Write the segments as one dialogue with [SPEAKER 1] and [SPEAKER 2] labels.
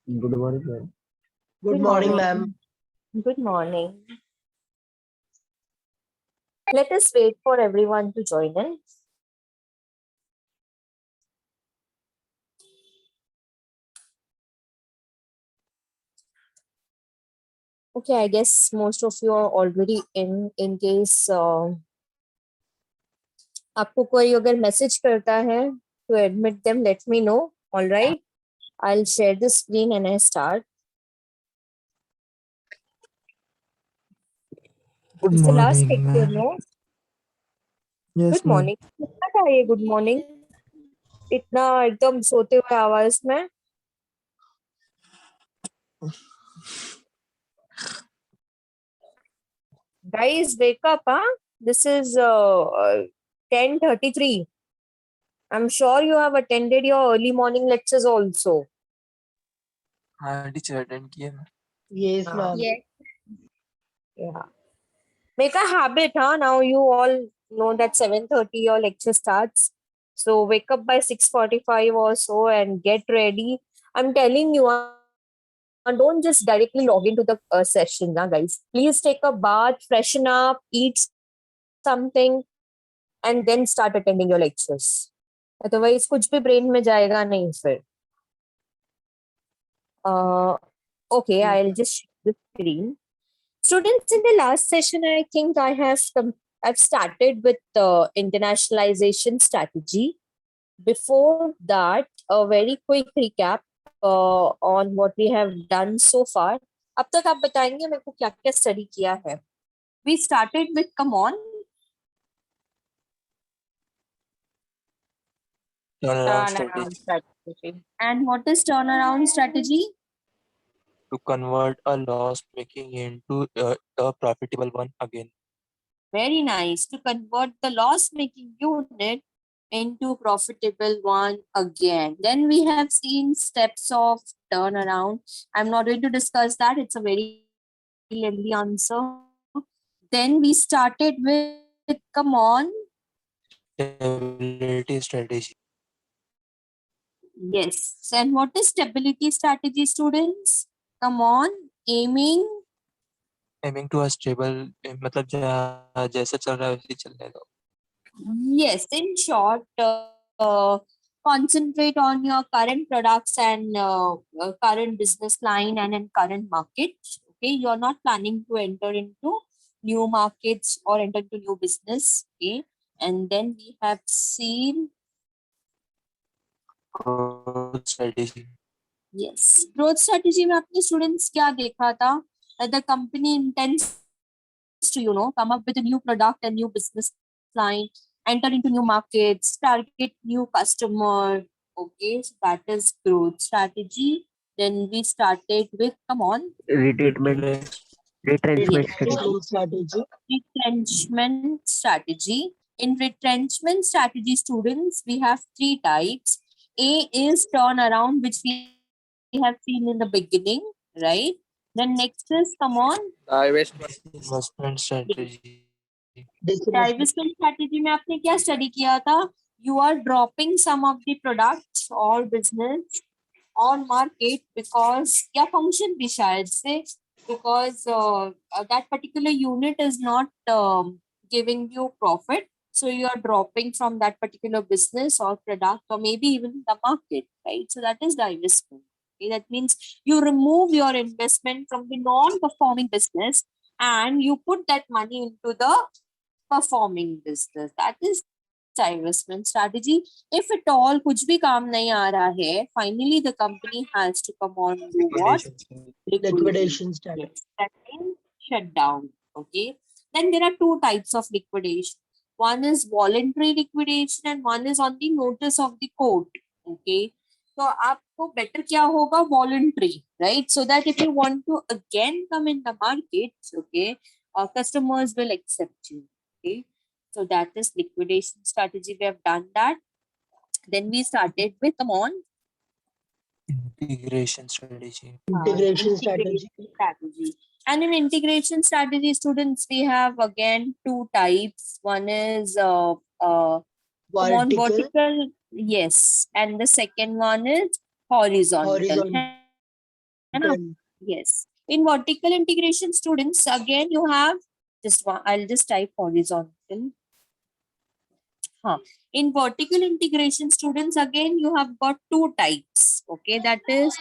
[SPEAKER 1] Good morning, ma'am.
[SPEAKER 2] Good morning, ma'am.
[SPEAKER 3] Good morning. Let us wait for everyone to join in. Okay, I guess most of you are already in case आपको कोई अगर message करता है to admit them, let me know. All right, I'll share the screen and I start.
[SPEAKER 4] Good
[SPEAKER 3] It's the last
[SPEAKER 4] morning,
[SPEAKER 3] lecture,
[SPEAKER 4] ma'am.
[SPEAKER 3] no?
[SPEAKER 4] Yes,
[SPEAKER 3] Good
[SPEAKER 4] ma'am.
[SPEAKER 3] morning. कितना था ये good morning? इतना एकदम सोते हुए आवाज में. Guys, wake up, huh? This is 10:33. I'm sure you have attended your early morning lectures also.
[SPEAKER 4] हाँ टीचर अटेंड किया मैं.
[SPEAKER 2] Yes, ma'am.
[SPEAKER 3] Yeah. Make a habit, huh? Now you all know that 7:30 your lecture starts. So wake up by 6:45 or so and get ready. I'm telling you, don't just directly log into the session, guys. Please take a bath, freshen up, eat something, and then start attending your lectures. Otherwise, कुछ भी brain में जाएगा नहीं फिर. Okay, I'll just share the screen. Students, in the last session, I think I've started with the internationalization strategy. Before that, a very quick recap on what we have done so far. अब तक आप बताएंगे मेरे को क्या क्या study किया है. We started with, come on,
[SPEAKER 4] turnaround
[SPEAKER 3] strategy. And what is turnaround strategy?
[SPEAKER 4] to convert a loss making into a profitable one again.
[SPEAKER 3] Very nice. To convert the loss-making unit into profitable one again. Then we have seen steps of turnaround. I'm not going to discuss that. It's a very lengthy answer. Then we started with, come on.
[SPEAKER 4] Stability strategy.
[SPEAKER 3] Yes. And what is stability strategy, students? Come on. Aiming.
[SPEAKER 4] Aiming to a stable मतलब जैसा चल रहा है वैसे ही चलने दो.
[SPEAKER 3] Yes, in short, concentrate on your current products and current business line and in current market. Okay, you're not planning to enter into new markets or enter into new business. Okay, and then we have seen,
[SPEAKER 4] Growth strategy.
[SPEAKER 3] yes, growth strategy में अपने students क्या देखा था? That the company intends to come up with a new product and new business line, enter into new markets, target new customer. Okay, so that is growth strategy. Then we started with, come on,
[SPEAKER 1] Retreatment strategy.
[SPEAKER 2] Retrenchment strategy.
[SPEAKER 3] retrenchment strategy. In retrenchment strategy, students, we have three types. A is turnaround, which we have seen in the beginning, right? Then next is, come on,
[SPEAKER 4] Investment strategy.
[SPEAKER 2] Disinvestment.
[SPEAKER 3] Divestment strategy में आपने क्या study किया था? You are dropping some of the products or business on market because क्या function भी शायद से, because that particular unit is not giving you profit, so you are dropping from that particular business or product or maybe even the market, right? So that is divestment. Okay, that means you remove your investment from the non-performing business and you put that money into the performing business. That is divestment strategy. If at all कुछ भी काम नहीं आ रहा है, finally the company has to come on do what?
[SPEAKER 2] Liquidation strategy.
[SPEAKER 3] Yes, that means shut down. Okay. Then there are two types of liquidation. One is voluntary liquidation and one is on the notice of the court. Okay. So आपको better क्या होगा? Voluntary, right? So that if you want to again come in the market, okay, customers will accept you. Okay. So that is liquidation strategy. We have done that. Then we started with, come on,
[SPEAKER 4] Integration strategy.
[SPEAKER 2] Integration strategy.
[SPEAKER 3] strategy. And in integration strategy, students, we have again two types. One is come on,
[SPEAKER 2] Vertical.
[SPEAKER 3] vertical, yes, and the second one is horizontal.
[SPEAKER 2] Horizontal.
[SPEAKER 3] है ना?
[SPEAKER 2] Then
[SPEAKER 3] Yes. In vertical integration, students, again you have just one. I'll just type horizontal. In vertical integration, students, again you have got two types. Okay, that is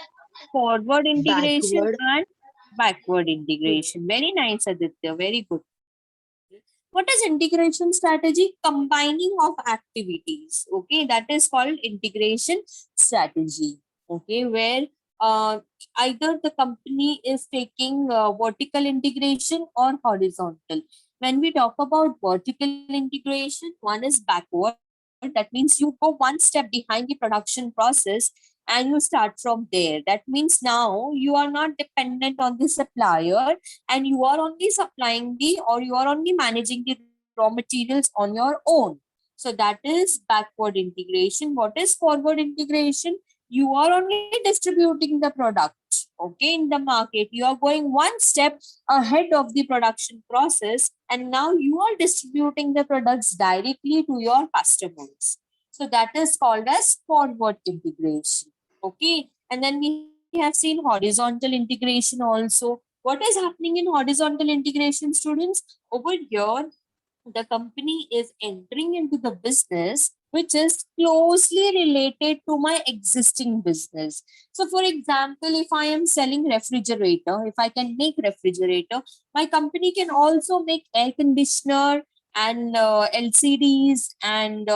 [SPEAKER 3] forward integration
[SPEAKER 2] backward.
[SPEAKER 3] and backward integration. Very nice, Aditya. Very good. What is integration strategy? Combining of activities. Okay, that is called integration strategy. Okay, where either the company is taking vertical integration or horizontal. When we talk about vertical integration, one is backward. That means you go one step behind the production process and you start from there. That means now you are not dependent on the supplier and you are only supplying the or you are only managing the raw materials on your own. So that is backward integration. What is forward integration? You are only distributing the product, okay, in the market. You are going one step ahead of the production process and now you are distributing the products directly to your customers. So that is called as forward integration. Okay, and then we have seen horizontal integration also. What is happening in horizontal integration, students? Over here, the company is entering into the business which is closely related to my existing business. So for example, if I am selling refrigerator, if I can make refrigerator, my company can also make air conditioner and LCDs and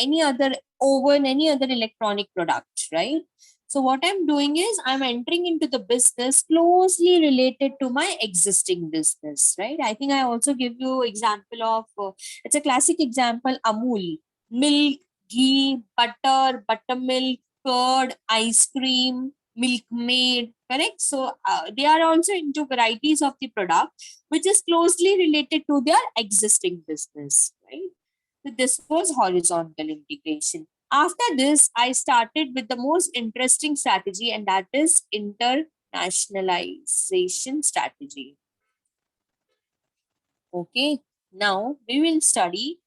[SPEAKER 3] any other oven, any other electronic product, right? So what I'm doing is I'm entering into the business closely related to my existing business, right? I think I also give you example of, it's a classic example, Amul, milk, ghee, butter, buttermilk, curd, ice cream, milkmaid, correct? So they are also into varieties of the product, which is closely related to their existing business, right? So this was horizontal integration. After this, I started with the most interesting strategy, and that is internationalization strategy. Okay, now we will study.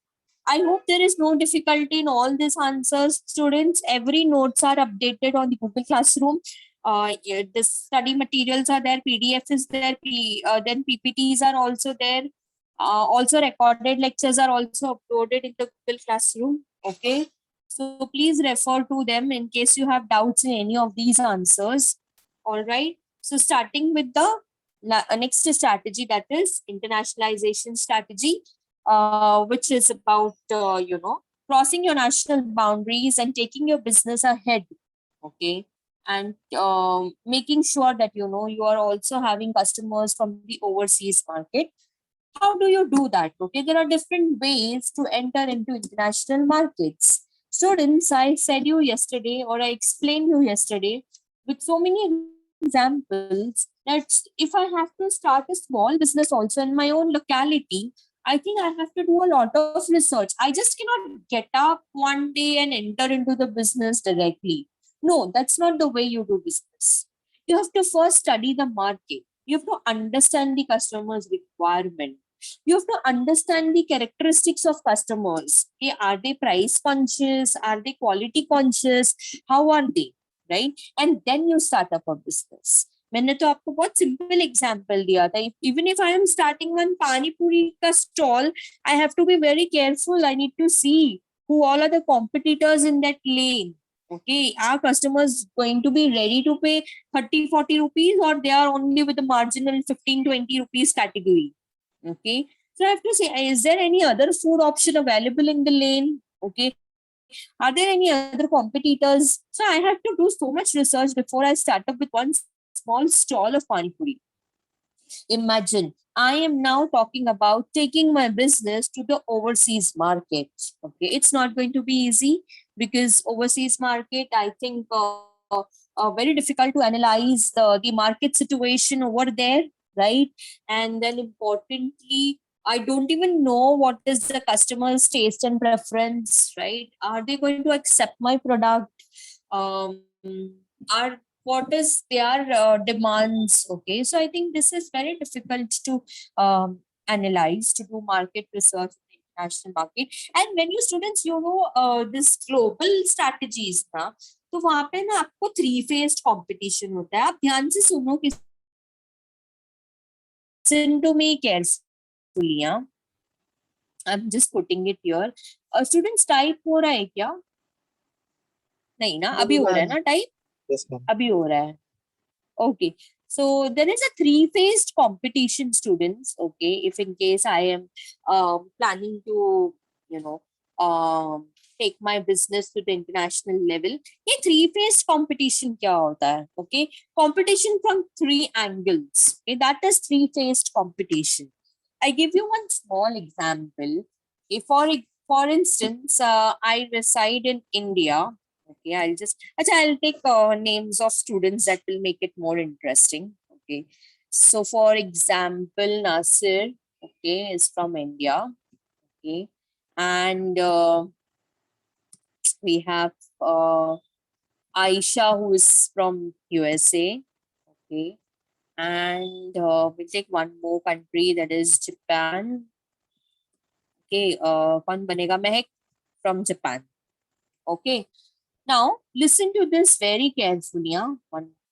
[SPEAKER 3] I hope there is no difficulty in all these answers, students. Every notes are updated on the Google Classroom. Yeah, the study materials are there, PDF is there, then PPTs are also there. Also recorded lectures are also uploaded in the Google Classroom. Okay, so please refer to them in case you have doubts in any of these answers. All right, so starting with the next strategy, that is internationalization strategy, which is about crossing your national boundaries and taking your business ahead. Okay, and making sure that you are also having customers from the overseas market. How do you do that? Okay, there are different ways to enter into international markets. Students, I said you yesterday, or I explained you yesterday with so many examples that if I have to start a small business also in my own locality, I think I have to do a lot of research. I just cannot get up one day and enter into the business directly. No, that's not the way you do business. You have to first study the market. You have to understand the customer's requirement. You have to understand the characteristics of customers. Okay, are they price conscious? Are they quality conscious? How are they? Right? And then you start up a business. मैंने तो आपको बहुत simple example दिया था. Even if I am starting one pani puri ka stall, I have to be very careful. I need to see who all are the competitors in that lane. Okay, are customers going to be ready to pay 30-40 rupees, or they are only with the marginal 15-20 rupees category? Okay, so I have to say, is there any other food option available in the lane? Okay, are there any other competitors? So I have to do so much research before I start up with one small stall of pani puri. Imagine I am now talking about taking my business to the overseas market. Okay, it's not going to be easy because overseas market, I think, very difficult to analyze the market situation over there, right? And then importantly, I don't even know what is the customer's taste and preference, right? Are they going to accept my product? Are what is their demands? Okay, so I think this is very difficult to analyze, to do market research in the international market. And when you students, this global strategies now, तो वहां पे ना आपको 3 faced competition होता है. आप ध्यान से सुनो कि listen to me carefully. I'm just putting it here. Students type हो रहा है क्या? नहीं ना, अभी हो रहा है ना टाइप?
[SPEAKER 4] Yes, ma'am.
[SPEAKER 3] अभी हो रहा है. Okay. So there is a 3-phased competition, students. Okay, if in case I am planning to, take my business to the international level, ये 3-phased competition क्या होता है? Okay, competition from 3 angles. Okay, that is 3-phased competition. I give you one small example. If for instance, I reside in India. Okay, I'll take names of students that will make it more interesting. Okay, so for example, Nasir, okay, is from India. Okay, and we have Aisha, who is from USA. Okay, and we'll take one more country, that is Japan. Okay, कौन बनेगा? महक from Japan. Okay. Now listen to this very carefully.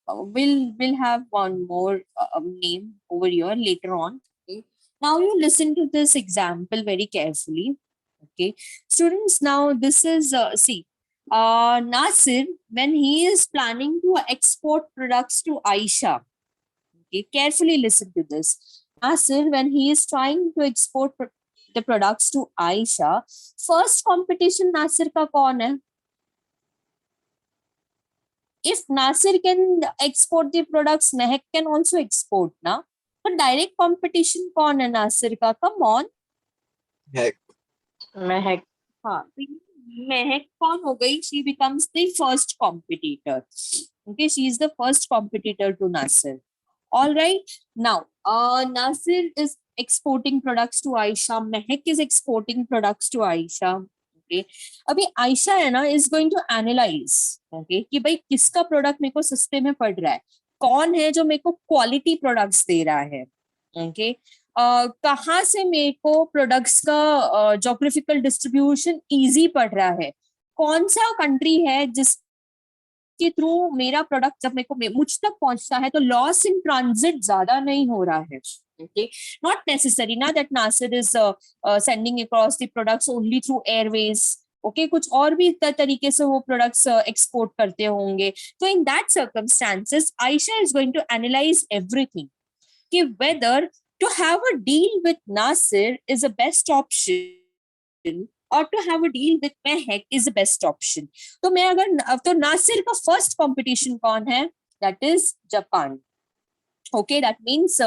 [SPEAKER 3] We'll have one more name over here later on. Okay. Now you listen to this example very carefully. Okay, students. Now this is Nasir, when he is planning to export products to Aisha. Okay, carefully listen to this. Nasir, when he is trying to export the products to Aisha, first competition Nasir का कौन है? If Nasir can export the products, Mehak can also export ना. तो direct competition कौन है Nasir का? Come on.
[SPEAKER 4] Heck.
[SPEAKER 2] Mehak.
[SPEAKER 3] हाँ, तो Mehak कौन हो गई? She becomes the first competitor. Okay, she is the first competitor to Nasir. All right. Now, Nasir is exporting products to Aisha. Mehak is exporting products to Aisha. Okay. अभी आयशा है ना is going to analyze. Okay, कि भाई किसका product मेरे को सस्ते में पड़ रहा है, कौन है जो मेरे को क्वालिटी प्रोडक्ट्स दे रहा है. Okay. कहाँ से मेरे को प्रोडक्ट्स का जोग्राफिकल डिस्ट्रीब्यूशन इजी पड़ रहा है, कौन सा कंट्री है जिसके थ्रू मेरा प्रोडक्ट जब मेरे को मुझ तक पहुंचता है तो लॉस इन ट्रांजिट ज्यादा नहीं हो रहा है. Okay, not necessary ना that Nasir is sending across the products only through airways. Okay, कुछ और भी तरीके से वो products export करते होंगे. So in that circumstances, Aisha is going to analyze everything. कि whether to have a deal with Nasir is the best option or to have a deal with Mehak is the best option. तो मैं अगर तो Nasir का first competition कौन है? That is Japan. Okay, that means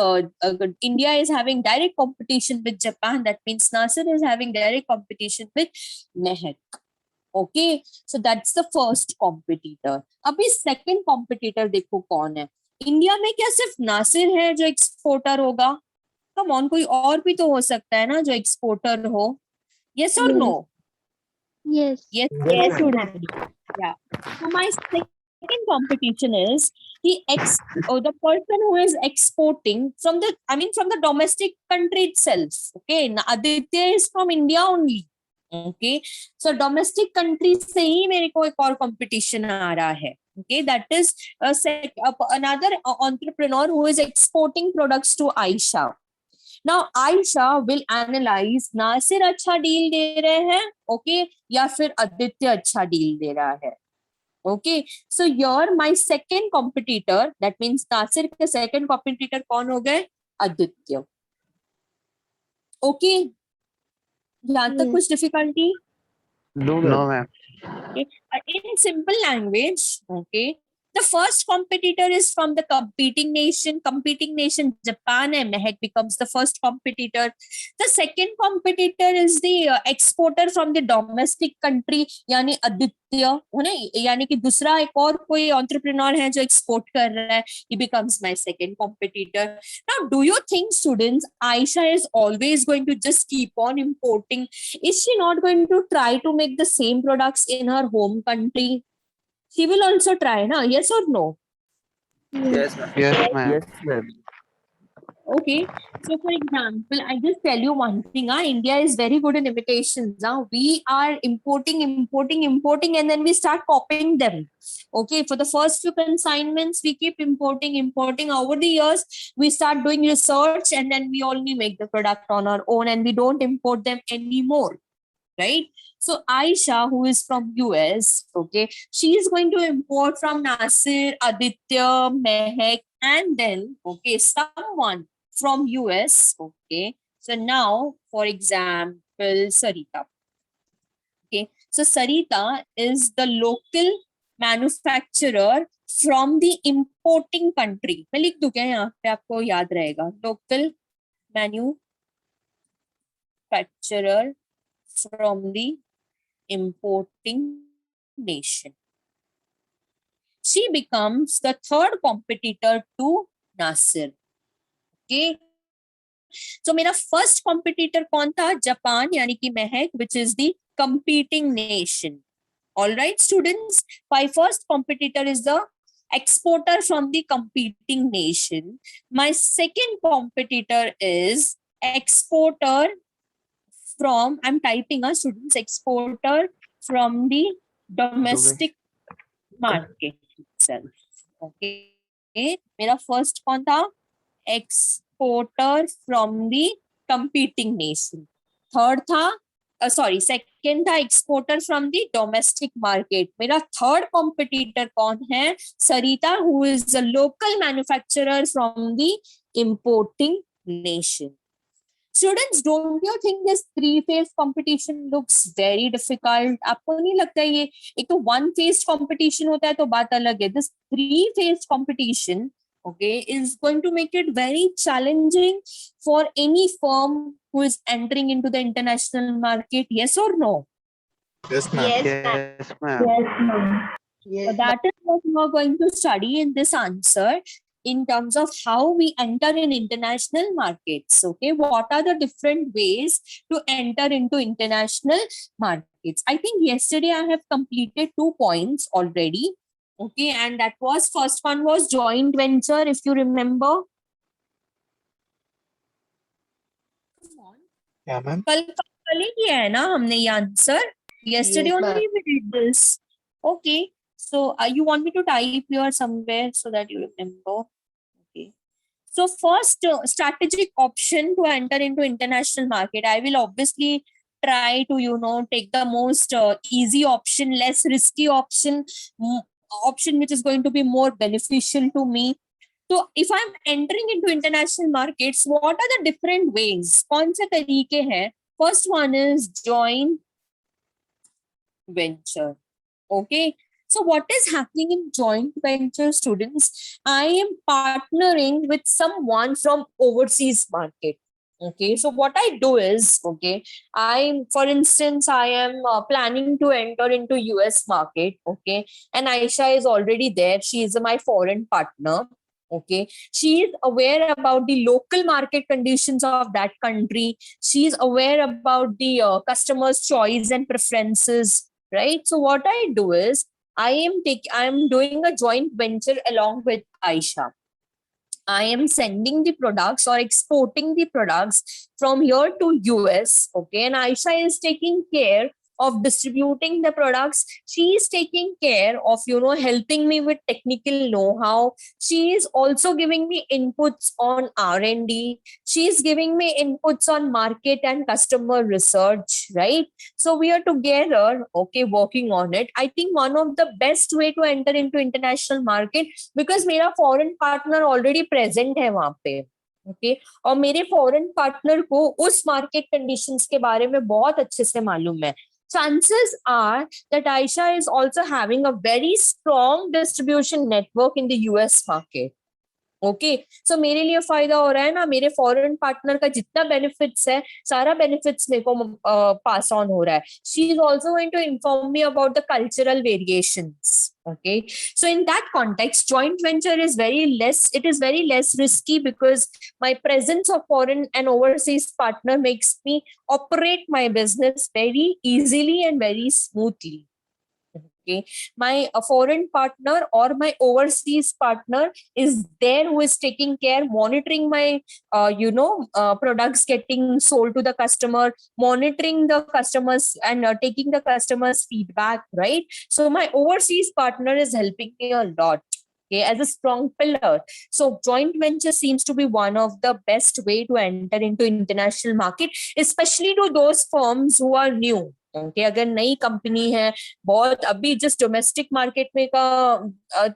[SPEAKER 3] India is having direct competition with Japan. That means Nasir is having direct competition with Mehak. Okay, so that's the first competitor. अभी second competitor देखो कौन है? India में क्या सिर्फ नासिर है जो exporter होगा? कम ऑन, कोई और भी तो हो सकता है ना जो एक्सपोर्टर हो. Yes or no?
[SPEAKER 5] Yes.
[SPEAKER 3] Yes.
[SPEAKER 1] Yes,
[SPEAKER 3] Student. Yeah. So my second competition is the person who is exporting from the domestic country itself. Okay, Aditya is from India only. Okay, so domestic country से ही मेरे को एक और competition आ रहा है. Okay, that is another entrepreneur who is exporting products to Aisha. Now Aisha will analyze Nasir अच्छा deal दे रहे हैं, okay, या फिर आदित्य अच्छा डील दे रहा है. Okay, so you're my second competitor. That means Nasir के second competitor कौन हो गए? आदित्य. Okay, यहाँ तक कुछ difficulty?
[SPEAKER 1] No,
[SPEAKER 5] No,
[SPEAKER 1] ma'am.
[SPEAKER 5] ma'am.
[SPEAKER 3] Okay. In simple language, okay, the first competitor is from the competing nation. Competing nation Japan, and Mehak becomes the first competitor. The second competitor is the exporter from the domestic country, यानी आदित्य, है ना, यानी कि दूसरा एक और कोई entrepreneur है जो export कर रहा है. He becomes my second competitor. Now, do you think, students, Aisha is always going to just keep on importing? Is she not going to try to make the same products in her home country? She will also try, na? Yes or no?
[SPEAKER 4] Yes, ma'am.
[SPEAKER 5] Yes, ma'am.
[SPEAKER 1] Yes, ma'am.
[SPEAKER 3] Okay, so for example, I just tell you one thing. India is very good in imitations. We are importing, and then we start copying them. Okay, for the first few consignments, we keep importing. Over the years, we start doing research, and then we only make the product on our own, and we don't import them anymore. Right? So Aisha, who is from US, okay, she is going to import from Nasir, Aditya, Mehak, and then okay, someone from US. Okay, so now, for example, Sarita. Okay, so Sarita is the local manufacturer from the importing country. मैं लिख दूं क्या यहाँ पे, आपको याद रहेगा. Local manufacturer from the importing nation. She becomes the third competitor to Nasir. Okay. So मेरा first competitor कौन था? Japan, यानी कि महक, which is the competing nation. All right, students. My first competitor is the exporter from the competing nation. My second competitor is exporter from, I'm typing students, exporter from the domestic market itself. Okay. मेरा first कौन था? Exporter from the competing nation. Third था, second था exporter from the domestic market. मेरा third competitor कौन है? Sarita, who is a local manufacturer from the importing nation. Students, don't you think this three-phase competition looks very difficult? आपको नहीं लगता ये एक तो one-phase competition होता है तो बात अलग है. This three-phase competition, okay, is going to make it very challenging for any firm who is entering into the international market. Yes or no?
[SPEAKER 6] Yes, ma'am.
[SPEAKER 5] Yes, ma'am.
[SPEAKER 2] Yes.
[SPEAKER 3] So that is what we are going to study in this answer, in terms of how we enter in international markets. Okay, what are the different ways to enter into international markets? I think yesterday I have completed 2 points already. Okay, and that was, first one was joint venture, if you remember.
[SPEAKER 6] Yeah, ma'am.
[SPEAKER 3] कल ही किया है ना हमने ये answer? Yesterday
[SPEAKER 2] Yes,
[SPEAKER 3] only
[SPEAKER 2] ma'am.
[SPEAKER 3] we did this. Okay, so you want me to type here somewhere so that you remember? Okay. So first strategic option to enter into international market, I will obviously try to take the most easy option, less risky option, option which is going to be more beneficial to me. So if I'm entering into international markets, what are the different ways? कौन से तरीके हैं? First one is joint venture. Okay. So what is happening in joint venture, students? I am partnering with someone from overseas market. Okay. So what I do is, okay, for instance, I am planning to enter into US market. Okay. And Aisha is already there. She is my foreign partner. Okay, she is aware about the local market conditions of that country. She is aware about the customer's choice and preferences, right? So what I do is I am doing a joint venture along with Aisha. I am sending the products or exporting the products from here to US. Okay, and Aisha is taking care of distributing the products. She is taking care of helping me with technical know-how. She is also giving me inputs on R&D. She is giving me inputs on market and customer research, right? So we are together, okay, working on it. I think one of the best way to enter into international market, because मेरा foreign partner already present है वहाँ पे. Okay, और मेरे foreign partner को उस market conditions के बारे में बहुत अच्छे से मालूम है. Chances are that Aisha is also having a very strong distribution network in the US market. Okay, so मेरे लिए फायदा हो रहा है ना, मेरे फॉरेन पार्टनर का जितना बेनिफिट्स है सारा बेनिफिट्स मेरे को पास ऑन हो रहा है. She is also going to inform me about the cultural variations. Okay, so in that context, joint venture is very less risky, because my presence of foreign and overseas partner makes me operate my business very easily and very smoothly. Okay, my foreign partner or my overseas partner is there who is taking care, monitoring my products getting sold to the customer, monitoring the customers and taking the customers feedback, right? So my overseas partner is helping me a lot, okay, as a strong pillar. So joint venture seems to be one of the best way to enter into international market, especially to those firms who are new. Okay, अगर नई company है, बहुत अभी just domestic market में का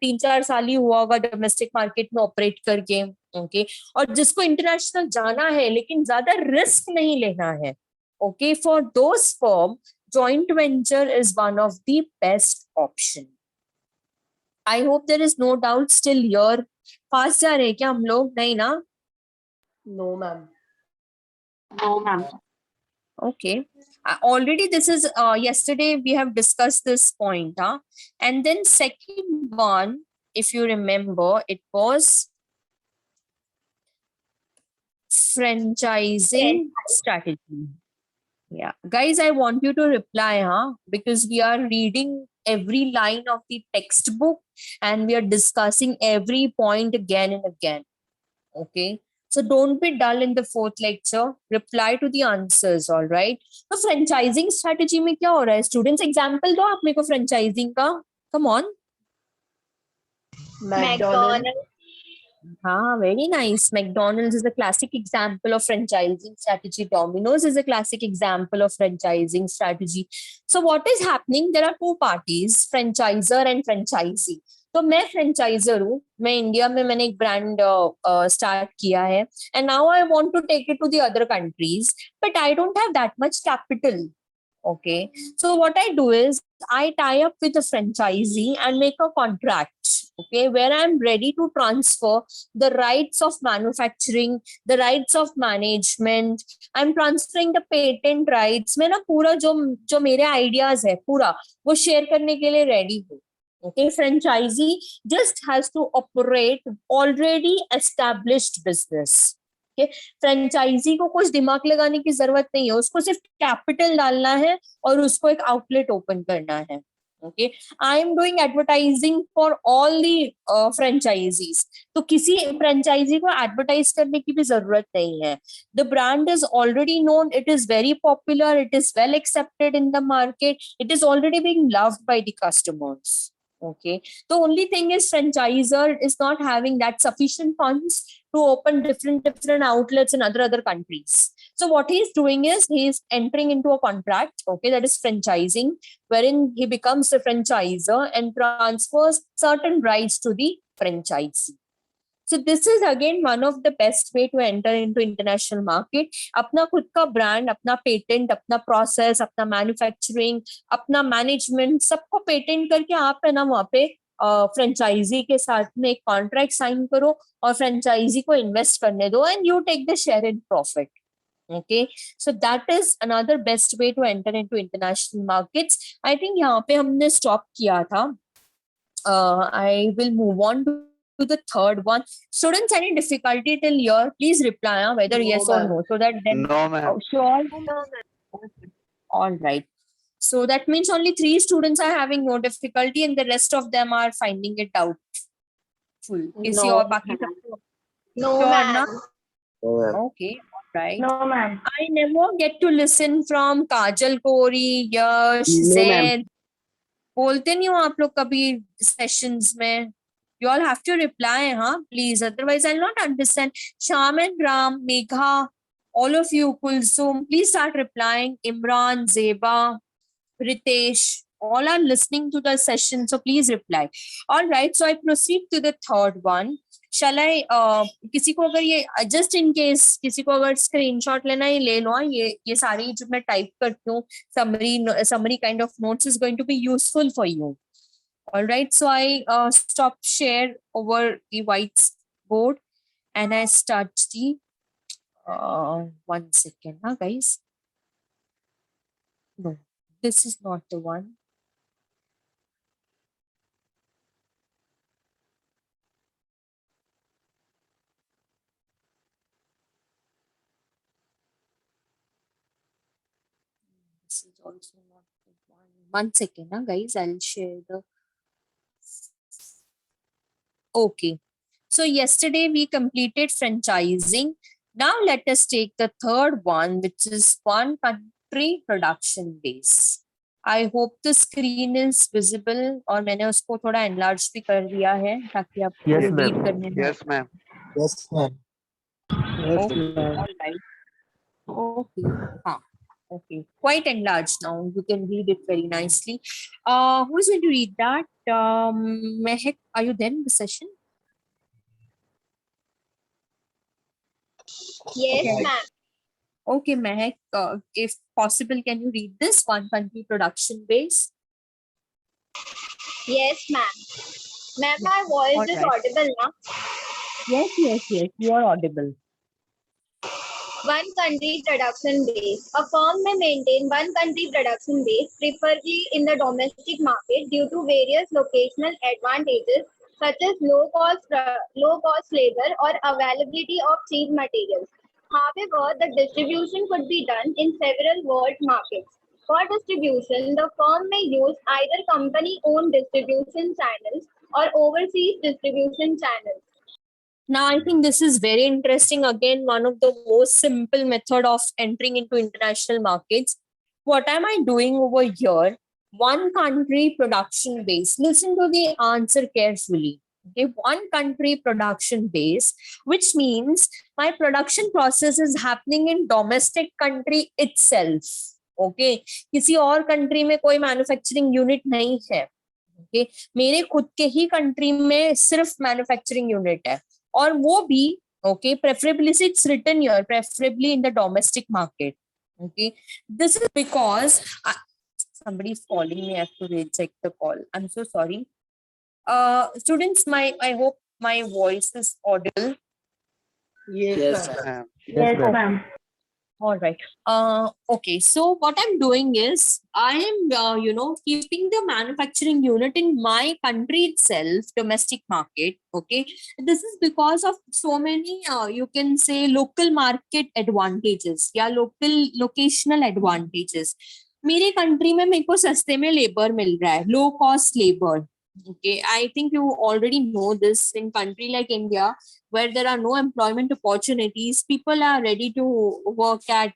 [SPEAKER 3] 3-4 साल ही हुआ होगा डोमेस्टिक मार्केट में ऑपरेट करके, ओके, और जिसको इंटरनेशनल जाना है लेकिन ज्यादा रिस्क नहीं लेना है, okay, for those firm joint venture is one of the best option. I hope there is no doubt still here. Fast जा रहे हैं क्या हम लोग? नहीं ना?
[SPEAKER 2] No, ma'am.
[SPEAKER 5] No, ma'am.
[SPEAKER 3] Okay. Already this is yesterday we have discussed this point, huh? And then second one, if you remember, it was franchising strategy. Yeah, guys, I want you to reply, huh? Because we are reading every line of the textbook and we are discussing every point again and again. Okay, so don't be dull in the fourth lecture. Reply to the answers, all right? So franchising strategy में क्या हो रहा है? Students example दो आप मेरे को franchising का. Come on.
[SPEAKER 2] McDonald's.
[SPEAKER 3] Ah, very nice. McDonald's is a classic example of franchising strategy. Domino's is a classic example of franchising strategy. So what is happening? There are two parties, franchisor and franchisee. तो मैं franchisor हूँ, मैं India में मैंने एक brand start किया है and now I want to take it to the other countries but I don't have that much capital. Okay, so what I do is I tie up with a franchisee and make a contract, okay, where I'm ready to transfer the rights of manufacturing, the rights of management. I'm transferring the patent rights. मैं ना पूरा जो मेरे ideas है पूरा वो share करने के लिए ready हूँ. Okay, franchisee just has to operate already established business. Franchisee को कुछ दिमाग लगाने की जरूरत नहीं है, उसको सिर्फ कैपिटल डालना है और उसको एक आउटलेट ओपन करना है. Okay, I am doing advertising for all the franchises. तो किसी फ्रेंचाइजी को एडवर्टाइज करने की भी जरूरत नहीं है. The brand is already known, it is very popular, it is well accepted in the market, it is already being loved by the customers. Okay, the only thing is franchisor is not having that sufficient funds to open different outlets in other countries. So what he is doing is he is entering into a contract, okay, that is franchising, wherein he becomes the franchisor and transfers certain rights to the franchisee. So this is again one of the best way to enter into international market. अपना खुद का brand, अपना patent, अपना process, अपना manufacturing, अपना management, सबको patent करके आप है ना वहाँ पे franchisee के साथ में एक contract sign करो और franchisee को invest करने दो and you take the share in profit. Okay, so that is another best way to enter into international markets. I think यहाँ पे हमने stop किया था. I will move on to the third one. Students, any difficulty till here? Please reply whether
[SPEAKER 2] No,
[SPEAKER 3] yes or
[SPEAKER 2] ma'am.
[SPEAKER 3] no, so that then.
[SPEAKER 6] No, ma'am.
[SPEAKER 3] Oh, sure. All right. So that means only 3 students are having no difficulty, and the rest of them are finding it doubtful. किसी और बाकी सबको
[SPEAKER 5] No,
[SPEAKER 3] sure
[SPEAKER 5] ma'am.
[SPEAKER 3] ना?
[SPEAKER 1] No, ma'am.
[SPEAKER 3] Okay. All right.
[SPEAKER 5] No, ma'am.
[SPEAKER 3] I never get to listen from Kajal, Kori, Yash,
[SPEAKER 1] No, ma'am.
[SPEAKER 3] Zaid. बोलते नहीं हो आप लोग कभी सेशंस में? You all have to reply, huh? Please. Otherwise, I'll not understand. Sham and Ram, Megha, all of you, Kulsum, please start replying. Imran, Zeba, Ritesh, all are listening to the session, so please reply. All right, so I proceed to the third one. Shall I? किसी को अगर ये just in case किसी को अगर screenshot लेना है ले लो. ये सारी जो मैं type करती हूँ summary kind of notes is going to be useful for you. All right, so I stop share over the whiteboard and I start the 1 second, huh, guys? No, this is not the one. This is also not the One second, guys. I'll share the. Okay. So yesterday we completed franchising. Now let us take the third one, which is one country production base. I hope the screen is visible और मैंने उसको थोड़ा enlarge भी कर दिया है ताकि आपको
[SPEAKER 1] Yes,
[SPEAKER 3] read
[SPEAKER 1] ma'am.
[SPEAKER 3] करने में
[SPEAKER 6] Yes, ma'am.
[SPEAKER 4] Yes, ma'am.
[SPEAKER 3] Okay, all right. Okay, okay. Quite enlarged now. You can read it very nicely. Who's going to read that? Mehak, are you there in the session?
[SPEAKER 2] Yes,
[SPEAKER 3] Okay.
[SPEAKER 2] ma'am.
[SPEAKER 3] Okay, Mehak, if possible, can you read this one country production base?
[SPEAKER 2] Yes, ma'am. Ma'am, my voice is
[SPEAKER 3] Alright.
[SPEAKER 2] audible now.
[SPEAKER 3] Yes, you are audible.
[SPEAKER 2] One country production base. A firm may maintain one country production base, preferably in the domestic market, due to various locational advantages such as low cost labor or availability of cheap materials. However, the distribution could be done in several world markets. For distribution, the firm may use either company-owned distribution channels or overseas distribution channels.
[SPEAKER 3] Now, I think this is very interesting. Again, one of the most simple method of entering into international markets. What am I doing over here? One country production base. Listen to the answer carefully. Okay, one country production base, which means my production process is happening in domestic country itself. Okay, किसी और country में कोई manufacturing unit नहीं है. Okay, मेरे खुद के ही country में सिर्फ manufacturing unit है. और वो भी okay, preferably it's written here, preferably in the domestic market. Okay, this is because somebody is calling me. I have to reject the call. I'm so sorry. Students, I hope my voice is audible.
[SPEAKER 6] Yes, ma'am.
[SPEAKER 1] Yes, ma'am.
[SPEAKER 5] Ma'am.
[SPEAKER 3] All right. Okay. So what I'm doing is I am, keeping the manufacturing unit in my country itself, domestic market. Okay. This is because of so many, you can say local market advantages, या locational advantages. मेरे country में मेरे को सस्ते में labor मिल रहा है, low cost labor. Okay. I think you already know this. In country like India, where there are no employment opportunities, people are ready to work at,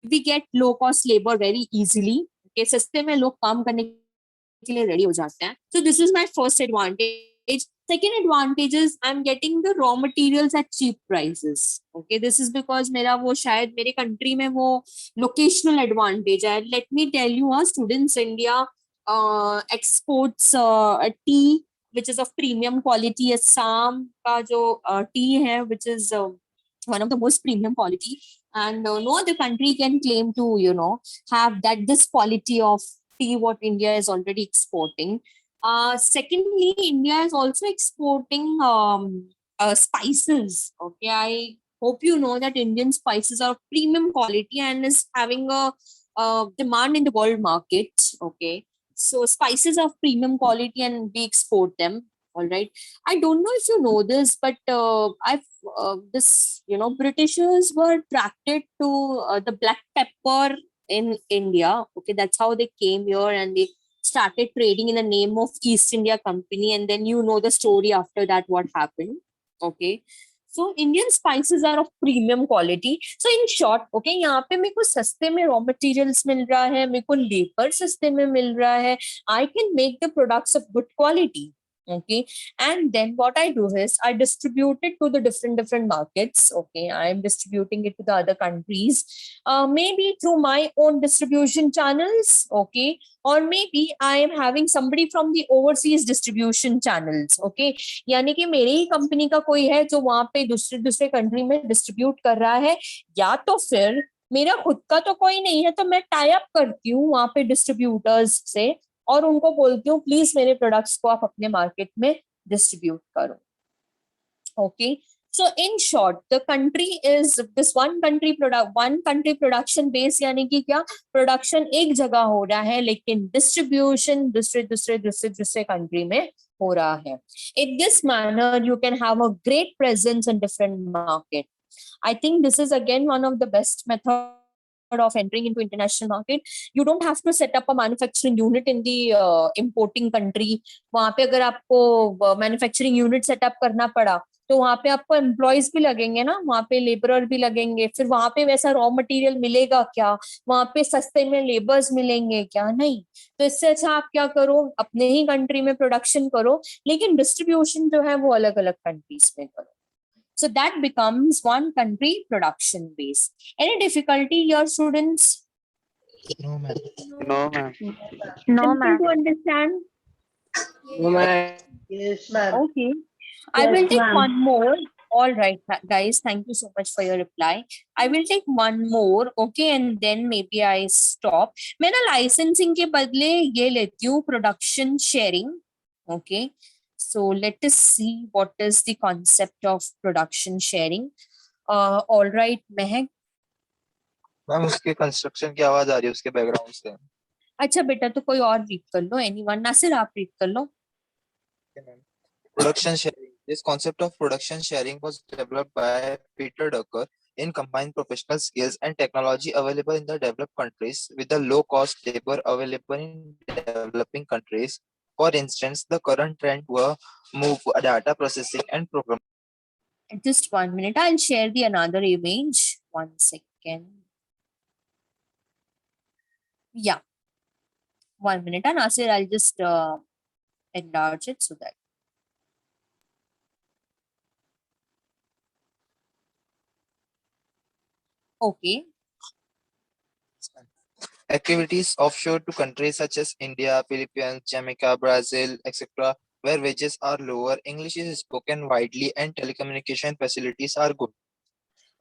[SPEAKER 3] we get low cost labor very easily. Okay, सस्ते में लोग काम करने के लिए ready हो जाते हैं. So this is my first advantage. Second advantage is I'm getting the raw materials at cheap prices. Okay, this is because मेरा वो शायद मेरे country में वो locational advantage है. Let me tell you, students, India exports tea, which is of premium quality. Assam का जो tea है, which is one of the most premium quality, and no other country can claim to have this quality of tea what India is already exporting. Secondly, India is also exporting spices. Okay, I hope you know that Indian spices are of premium quality and is having a demand in the world market. Okay, so spices are of premium quality and we export them. All right. I don't know if you know this, but Britishers were attracted to the black pepper in India. Okay, that's how they came here and they started trading in the name of East India Company, and then you know the story after that what happened. Okay, so Indian spices are of premium quality. So in short, okay, यहाँ पे मेरे को सस्ते में raw materials मिल रहा है, मेरे को labor सस्ते में मिल रहा है. I can make the products of good quality. Okay, and then what I do is I distribute it to the different markets. Okay, I am distributing it to the other countries, maybe through my own distribution channels. Okay, or maybe I am having somebody from the overseas distribution channels. Okay, यानी कि मेरी ही company का कोई है जो वहां पे दूसरे कंट्री में डिस्ट्रीब्यूट कर रहा है, या तो फिर मेरा खुद का तो कोई नहीं है तो मैं टाई अप करती हूँ वहां पे डिस्ट्रीब्यूटर्स से और उनको बोलती हूँ प्लीज मेरे प्रोडक्ट्स को आप अपने मार्केट में डिस्ट्रीब्यूट करो. Okay, so in short the country is this one country production base, यानी कि क्या प्रोडक्शन एक जगह हो रहा है लेकिन डिस्ट्रीब्यूशन दूसरे कंट्री में हो रहा है. In this manner you can have a great presence in different market. I think this is again one of the best methods of entering into international market, you don't have to set up a manufacturing unit in the importing country. वहां पे अगर आपको manufacturing unit setup करना पड़ा तो वहां पे आपको एम्प्लॉयज भी लगेंगे ना, वहां पे लेबरर भी लगेंगे, फिर वहां पे वैसा रॉ मटेरियल मिलेगा क्या, वहां पे सस्ते में लेबर्स मिलेंगे क्या, नहीं। तो इससे अच्छा आप क्या करो, अपने ही कंट्री में प्रोडक्शन करो, लेकिन डिस्ट्रीब्यूशन जो है वो अलग अलग कंट्रीज में करो. So that becomes one country production base. Any difficulty here, students?
[SPEAKER 4] No, ma'am.
[SPEAKER 6] No, ma'am.
[SPEAKER 5] No,
[SPEAKER 3] Simple
[SPEAKER 5] ma'am.
[SPEAKER 3] to understand.
[SPEAKER 1] No, ma'am.
[SPEAKER 6] Yes, ma'am.
[SPEAKER 3] Okay. I will take
[SPEAKER 5] ma'am.
[SPEAKER 3] one more. All right, guys. Thank you so much for your reply. I will take one more. Okay, and then maybe I stop. मैं ना licensing के बदले ये लेती हूँ production sharing. Okay. So let us see what is the concept of production sharing. All right, Mehak.
[SPEAKER 4] Ma'am उसके construction की आवाज आ रही है उसके बैकग्राउंड से.
[SPEAKER 3] अच्छा बेटा, तो कोई और रीड कर लो. एनीवन? नासिर आप रीड कर लो.
[SPEAKER 4] Production sharing. This concept of production sharing was developed by Peter Drucker in combined professional skills and technology available in the developed countries with the low cost labor available in developing countries. For instance, the current trend were move data processing and programming.
[SPEAKER 3] Just 1 minute. I'll share the another image. 1 second. Yeah. 1 minute. And Nasir, I'll just enlarge it so that. Okay.
[SPEAKER 4] Activities offshore to countries such as India, Philippines, Jamaica, Brazil, etc., where wages are lower, English is spoken widely, and telecommunication facilities are good.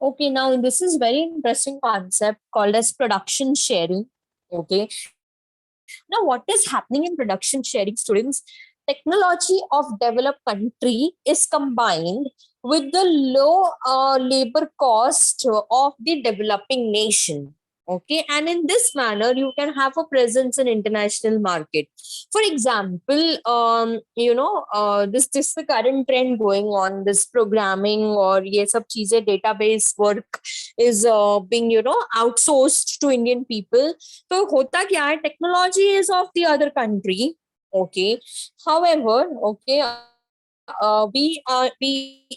[SPEAKER 3] Okay, now this is very interesting concept called as production sharing. Okay. Now, what is happening in production sharing, students? Technology of developed country is combined with the low labor cost of the developing nation. Okay, and in this manner, you can have a presence in international market. For example, this is the current trend going on. This programming or ये सब चीजें database work is being outsourced to Indian people. तो होता क्या है, technology is of the other country. Okay, however, okay. We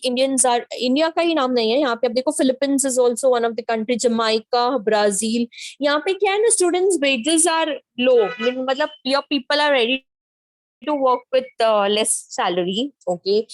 [SPEAKER 3] Indians are India का ही नाम नहीं है यहाँ पे. अब देखो Philippines is also one of the country, Jamaica, Brazil. यहाँ पे क्या है ना, students wages are low. मतलब your people are ready to work with less salary. Okay,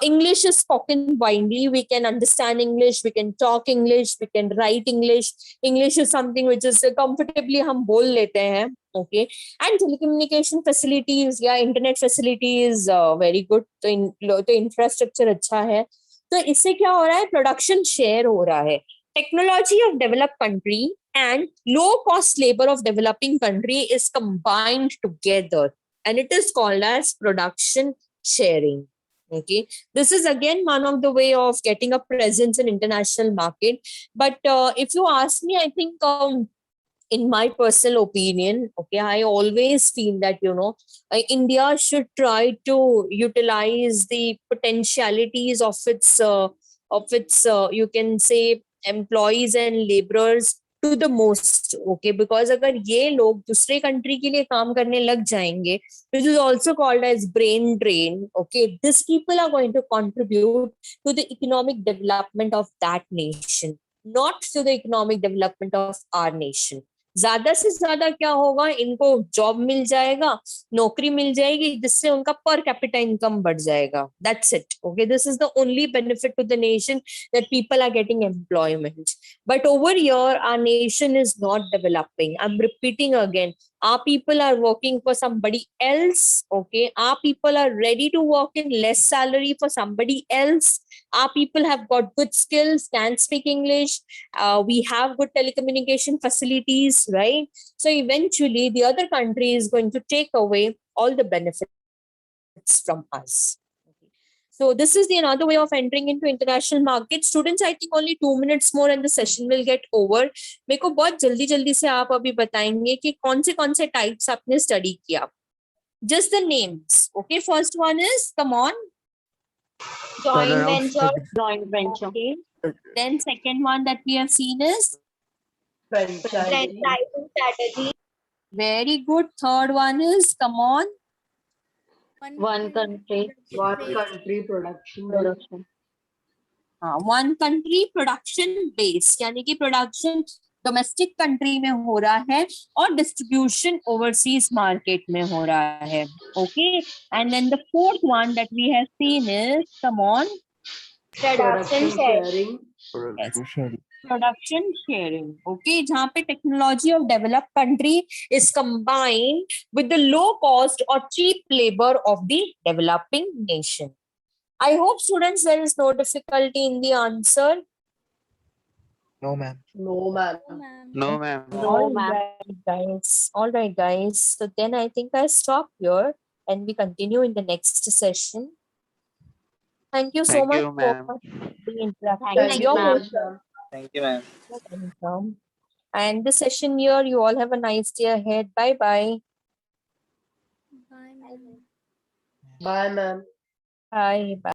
[SPEAKER 3] English is spoken widely. We can understand English, we can talk English, we can write English. English is something which is comfortably हम बोल लेते हैं. Okay, and telecommunication facilities या internet facility is very good. तो infrastructure अच्छा है. तो इससे क्या हो रहा है, production share हो रहा है. Technology of developed country and low cost labor of developing country is combined together, and it is called as production sharing. Okay, this is again one of the way of getting a presence in international market. But if you ask me, I think in my personal opinion, okay, I always feel that India should try to utilize the potentialities of its you can say employees and laborers to the most. Okay, because अगर ये लोग दूसरे country के लिए काम करने लग जाएंगे, which is also called as brain drain. Okay, these people are going to contribute to the economic development of that nation, not to the economic development of our nation. ज्यादा से ज्यादा क्या होगा, इनको जॉब मिल जाएगा, नौकरी मिल जाएगी, जिससे उनका पर कैपिटा इनकम बढ़ जाएगा. That's it. Okay, this is the only benefit to the nation, that people are getting employment. But over here, our nation is not developing. I'm repeating again. Our people are working for somebody else. Okay, our people are ready to work in less salary for somebody else. Our people have got good skills, can speak English. We have good telecommunication facilities, right? So eventually, the other country is going to take away all the benefits from us. So this is the another way of entering into international market. Students, I think only 2 minutes more and the session will get over. मेरे को बहुत जल्दी से आप अभी बताएंगे कि कौन से types आपने study किया. Just the names. Okay, first one is, come on.
[SPEAKER 2] Joint
[SPEAKER 1] Turnaround
[SPEAKER 2] venture.
[SPEAKER 5] Joint venture.
[SPEAKER 3] Okay. Then second one that we have seen is
[SPEAKER 6] Franchising.
[SPEAKER 2] franchising strategy,
[SPEAKER 3] Very good. Third one is, come on.
[SPEAKER 5] One country
[SPEAKER 6] One country production.
[SPEAKER 5] production.
[SPEAKER 3] One country production base, यानी कि production domestic country में हो रहा है और distribution overseas market में हो रहा है. Okay. And then the fourth one that we have seen is, come on.
[SPEAKER 2] production sharing,
[SPEAKER 3] Production sharing. Okay. जहाँ पे technology of developed country is combined with the low cost or cheap labor of the developing nation. I hope students there is no difficulty in the answer.
[SPEAKER 4] No, ma'am.
[SPEAKER 6] No, ma'am.
[SPEAKER 5] No, ma'am.
[SPEAKER 3] All right, guys. So then I think I stop here and we continue in the next session. Thank you so
[SPEAKER 5] Thank
[SPEAKER 3] much
[SPEAKER 5] you, ma'am.
[SPEAKER 3] for being interactive.
[SPEAKER 6] Thank you,
[SPEAKER 3] You're
[SPEAKER 6] ma'am.
[SPEAKER 3] most
[SPEAKER 4] Thank you, ma'am.
[SPEAKER 3] welcome. And the session here, you all have a nice day ahead. Bye bye.
[SPEAKER 6] Bye, ma'am.
[SPEAKER 3] Bye. Bye.